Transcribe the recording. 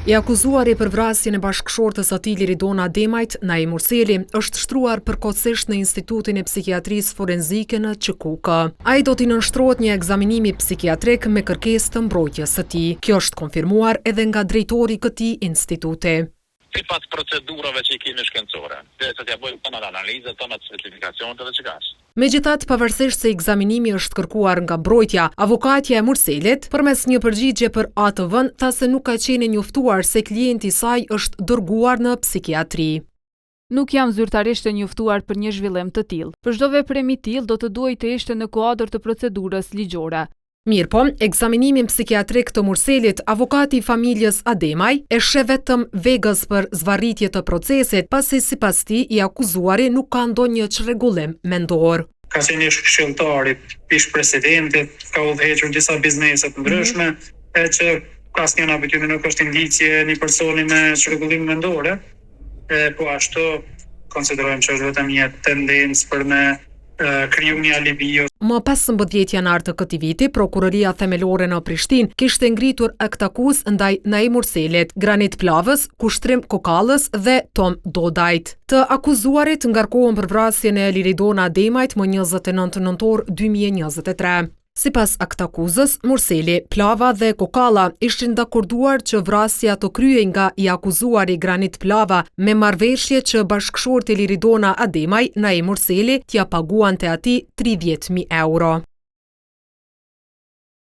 I akuzuari për vrasjen e bashkëshortës atij Liridona Ademajt, Naim Murseli, është shtruar përkohësisht në Institutin e Psikiatrisë Forenzike në Çikukë. Ai do t'i nënshtrohet një ekzaminimi psikiatrik me kërkesë të mbrojtjes së tij. Kjo është konfirmuar edhe nga drejtori i këtij instituti. Sipas procedurave që i kemi shkencore, derisa t'ja bëjmë tonë analizë, tonë specifikacionet edhe çikash. Megjithatë, pavarësisht se ekzaminimi është kërkuar nga mbrojtja, avokatja e Murselit, përmes një përgjigje për ATV-n, tha se nuk ka qenë njoftuar se klienti i saj është dërguar në psikiatri. Nuk jam zyrtarisht e njoftuar për një zhvillim të tillë. Për çdo veprim i tillë do të duhej të ishte në kuadër të procedurës ligjore. Mirpo, ekzaminimin psikiatrik të Murselit, avokati i familjes Ademaj e sheh vetëm vegës për zvarritje të procesit, pasi sipas tij i akuzuari nuk ka ndonjë çrregullim mendor. Ka qenë ish këshilltarit, ish presidentit, ka udhëhequr disa biznese të ndryshme, e që asnjë nga ato nuk është indicje një personi me çrregullim mendore. Po ashtu konsiderojmë që është vetëm një tendencë për me kriju një alibi. Më 15 janar të këtij viti, prokuroria themelore në Prishtinë kishte ngritur akt akuz ndaj Naim Murselit, Granit Plavës, Kushtrim Kokallës dhe Tom Dodajt. Të akuzuarit ngarkohen për vrasjen e Liridona Ademajt më 29 nëntor 2023. Sipas aktakuzës, Murseli, Plava dhe Kokalla ishin dakorduar që vrasja të kryej nga i akuzuari Granit Plava me marrëveshje që bashkëshorti Liridona Ademaj, Naim Murseli, t'ia paguante atij 30.000 euro.